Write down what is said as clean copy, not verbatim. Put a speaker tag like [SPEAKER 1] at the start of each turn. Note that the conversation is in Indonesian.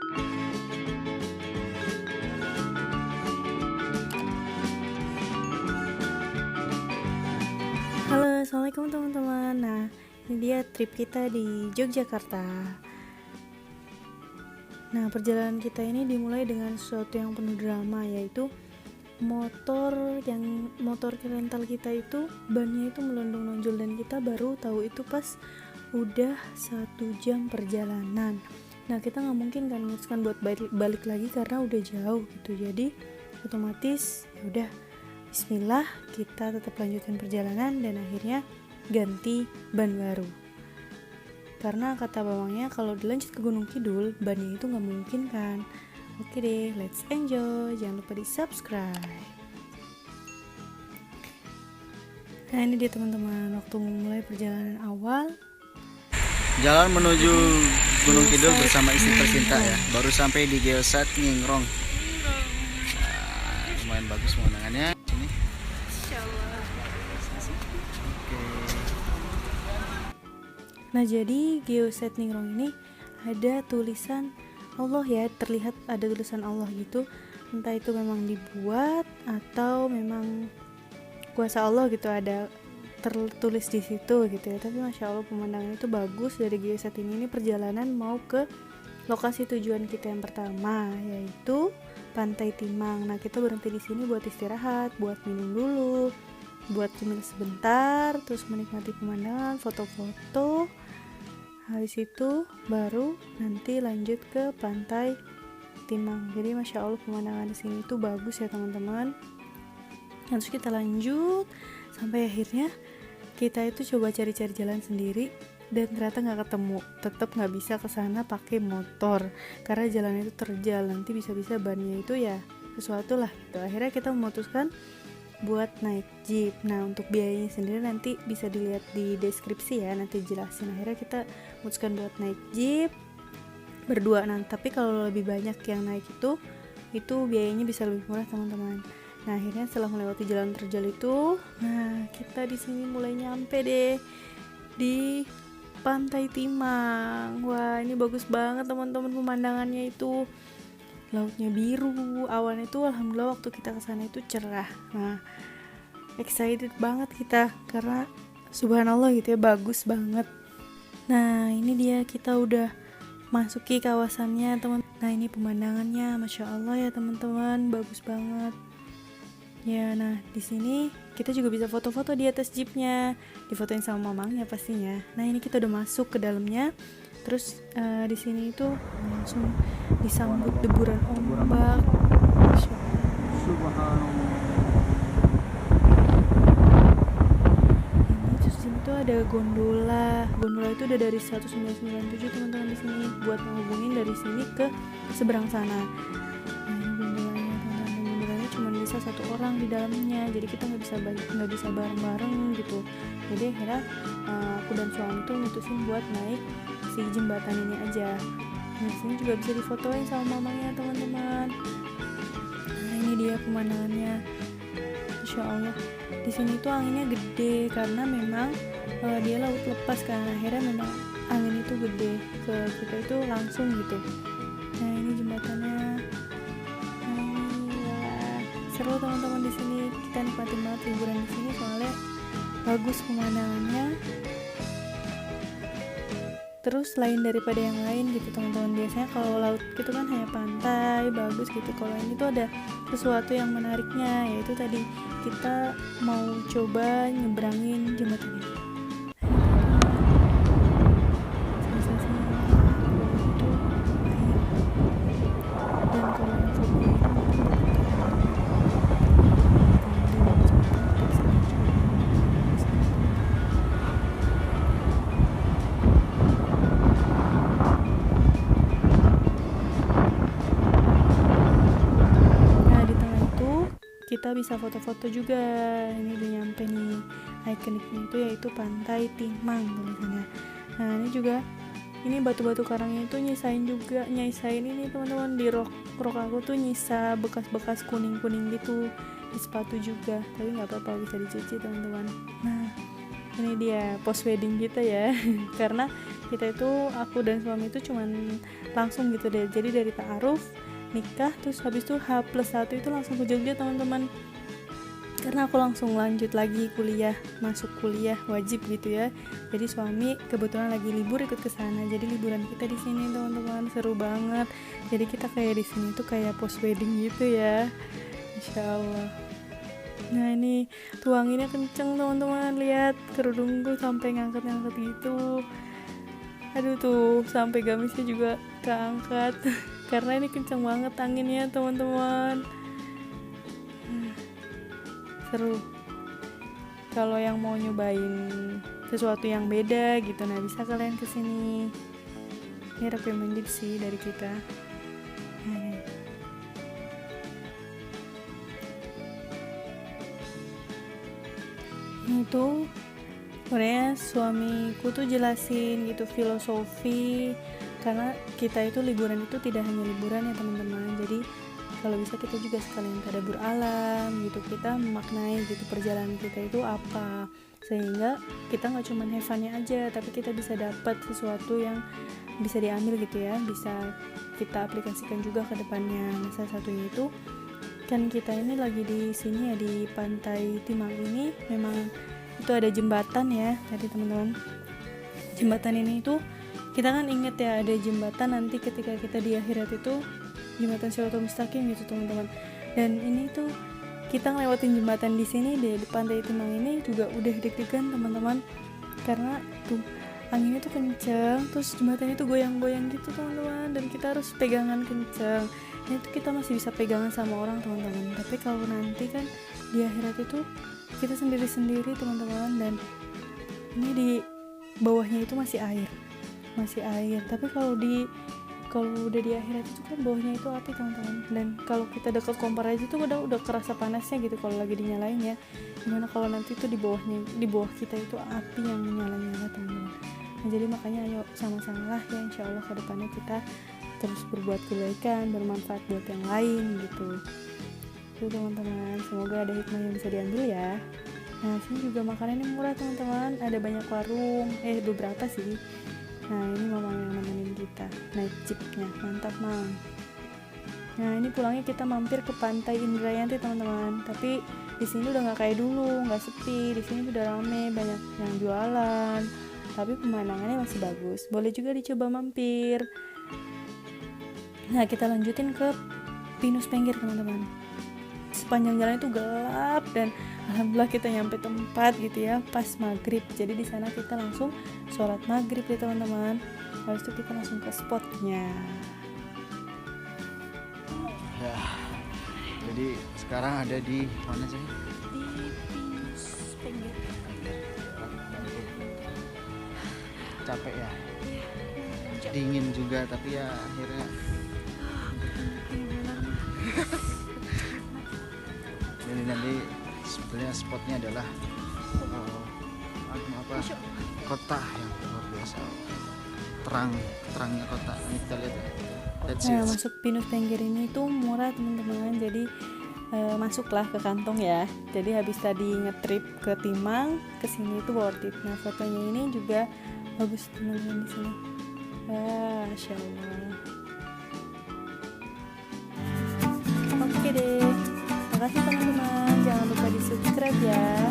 [SPEAKER 1] Halo, assalamualaikum teman-teman. Nah, ini dia trip kita di Yogyakarta. Nah, perjalanan kita ini dimulai dengan sesuatu yang penuh drama, yaitu motor rental kita itu bannya itu melondong nonjol, dan kita baru tahu itu pas udah 1 jam perjalanan. Nah, kita nggak mungkin kan memutuskan buat balik lagi karena udah jauh gitu. Jadi otomatis ya udah, bismillah, kita tetap lanjutkan perjalanan dan akhirnya ganti ban baru. Karena kata bapaknya kalau dilanjut ke Gunung Kidul, bannya itu nggak mungkin kan. Oke deh, let's enjoy. Jangan lupa di subscribe. Nah, ini dia teman-teman, waktu memulai perjalanan awal.
[SPEAKER 2] Jalan menuju Gunung Kidul bersama istri tercinta ya. Baru sampai di Geoset Ngingrong. Lumayan bagus pemandangannya. Sini.
[SPEAKER 1] Nah, jadi Geoset Ningrum ini ada tulisan Allah ya, terlihat ada tulisan Allah gitu. Entah itu memang dibuat atau memang kuasa Allah gitu, ada tertulis di situ gitu ya. Tapi masya Allah pemandangan itu bagus dari Geoset ini. Ini perjalanan mau ke lokasi tujuan kita yang pertama, yaitu Pantai Timang. Nah, kita berhenti di sini buat istirahat, buat minum dulu, buat cemil sebentar, terus menikmati pemandangan, foto-foto. Habis itu baru nanti lanjut ke Pantai Timang. Jadi masya Allah pemandangan di sini itu bagus ya teman-teman. Terus kita lanjut sampai akhirnya kita itu coba cari-cari jalan sendiri, dan ternyata nggak ketemu. Tetap nggak bisa kesana pakai motor karena jalan itu terjal, nanti bisa-bisa bannya itu ya sesuatu lah gitu. Akhirnya kita memutuskan buat naik jeep. Nah, untuk biayanya sendiri nanti bisa dilihat di deskripsi ya, nanti jelasin. Akhirnya kita memutuskan buat naik jeep berdua. Nah, tapi kalau lebih banyak yang naik itu biayanya bisa lebih murah teman-teman. Nah, akhirnya setelah melewati jalan terjal itu, nah kita di sini mulai nyampe deh di Pantai Timang. Wah, ini bagus banget teman-teman pemandangannya itu. Lautnya biru, awan itu alhamdulillah waktu kita kesana itu cerah. Nah, excited banget kita karena subhanallah gitu ya, bagus banget. Nah, ini dia kita udah masuki kawasannya teman. Nah, ini pemandangannya masya Allah ya teman-teman, bagus banget ya. Nah, di sini kita juga bisa foto-foto di atas jeepnya, difotoin sama mamangnya pastinya. Nah, ini kita udah masuk ke dalamnya. Terus di sini itu langsung disambut deburan ombak.
[SPEAKER 2] Subhanallah.
[SPEAKER 1] Ini terus di sini tuh ada gondola. Gondola itu udah dari 1997 teman-teman di sini buat menghubungin dari sini ke seberang sana. Nah, ini gondolanya teman-teman. Gondolanya cuma bisa 1 orang di dalamnya. Jadi kita nggak bisa bareng-bareng gitu. Jadi akhirnya aku dan suami tuh mutusin buat naik si jembatan ini aja. Nah, sini juga bisa difotoin sama mamanya teman-teman. Nah, ini dia pemandangannya, masya Allah. Di sini tuh anginnya gede karena memang dia laut lepas kan. Akhirnya memang angin itu gede ke kita itu langsung gitu. Nah, ini jembatannya. Nah, ini wah, seru teman-teman di sini. Kita nikmatin banget liburan di sini soalnya bagus pemandangannya. Terus lain daripada yang lain gitu teman-teman. Biasanya kalau laut gitu kan hanya pantai bagus gitu. Kalau ini tuh ada sesuatu yang menariknya, yaitu tadi kita mau coba nyebrangin jembatan ini. Sensasinya itu air. Dan kalau yang fobia itu kita bisa foto-foto juga. Ini udah nyampe nih ikoniknya itu, yaitu Pantai Timang tulisannya. Nah, ini juga ini batu-batu karangnya itu nyisain ini teman-teman. Di rok aku tuh nyisa bekas-bekas kuning-kuning gitu di sepatu juga, tapi nggak apa-apa, bisa dicuci teman-teman. Nah, ini dia post wedding kita ya karena kita itu, aku dan suami itu cuman langsung gitu deh, jadi dari ta'aruf nikah, terus habis itu H+1 itu langsung ke Jogja teman-teman, karena aku langsung lanjut lagi kuliah, masuk kuliah wajib gitu ya. Jadi suami kebetulan lagi libur ikut ke sana, jadi liburan kita di sini teman-teman, seru banget. Jadi kita kayak di sini tuh kayak post wedding gitu ya, insya Allah. Nah ini tuanginnya kenceng teman-teman, lihat kerudungku sampai ngangkat-ngangkat gitu. Aduh tuh sampai gamisnya juga keangkat karena ini kenceng banget anginnya teman-teman. Seru. Kalau yang mau nyobain sesuatu yang beda gitu, nah bisa kalian kesini. Ini recommended sih dari kita. Itu sebenarnya suamiku tuh jelasin gitu filosofi, karena kita itu liburan itu tidak hanya liburan ya teman-teman, jadi kalau bisa kita juga sekalian tadabbur alam gitu, kita memaknai gitu perjalanan kita itu apa, sehingga kita nggak cuma have fun-nya aja, tapi kita bisa dapat sesuatu yang bisa diambil gitu ya, bisa kita aplikasikan juga ke depannya. Nah, salah satunya itu kan kita ini lagi di sini ya, di Pantai Timang ini memang itu ada jembatan ya tadi teman-teman. Jembatan ini itu kita kan inget ya, ada jembatan nanti ketika kita di akhirat itu jembatan Shiratal Mustaqim gitu teman-teman. Dan ini tuh kita ngelewatin jembatan di sini deh, di Pantai Timang ini juga udah deg-degan teman-teman, karena tuh anginnya tuh kenceng, terus jembatan itu goyang-goyang gitu teman-teman, dan kita harus pegangan kenceng. Nah itu kita masih bisa pegangan sama orang teman-teman, tapi kalau nanti kan di akhirat itu kita sendiri-sendiri teman-teman, dan ini di bawahnya itu masih air. Tapi kalau udah di akhirat itu kan bawahnya itu api teman-teman, dan kalau kita dekat kompor aja tuh udah kerasa panasnya gitu kalau lagi dinyalain ya. Gimana kalau nanti itu di bawah kita itu api yang menyala-nyala teman-teman. Nah jadi makanya ayo sama-sama lah ya, insya Allah kedepannya kita terus berbuat kebaikan, bermanfaat buat yang lain gitu. Itu teman-teman, semoga ada hikmah yang bisa diambil ya. Nah sini juga makanannya murah teman-teman, ada banyak warung, beberapa sih. Nah ini mamang yang nemenin kita naik jeepnya, mantap mang. Nah ini pulangnya kita mampir ke Pantai Indrayanti teman-teman, tapi di sini udah nggak kayak dulu, nggak sepi. Di sini udah rame, banyak yang jualan, tapi pemandangannya masih bagus, boleh juga dicoba mampir. Nah kita lanjutin ke Pinus Penggir teman-teman. Sepanjang jalan itu gelap, dan alhamdulillah kita nyampe tempat gitu ya pas maghrib. Jadi di sana kita langsung sholat maghrib ya teman-teman. Habis itu kita langsung ke spotnya.
[SPEAKER 2] Ya, jadi sekarang ada di mana sih?
[SPEAKER 1] Di Pinus Penggir.
[SPEAKER 2] Capek ya? Dingin juga, tapi ya akhirnya ini nanti sebenarnya spotnya adalah kota yang luar biasa, terangnya kota. Ini kita lihat ya.
[SPEAKER 1] Nah masuk Pinus Penggir ini tuh murah teman-teman, jadi masuklah ke kantong ya. Jadi habis tadi ngetrip ke Timang, kesini itu worth it. Nah fotonya ini juga bagus teman-teman di sini. Masya Allah. Oke deh, makasih teman-teman, jangan lupa di subscribe ya.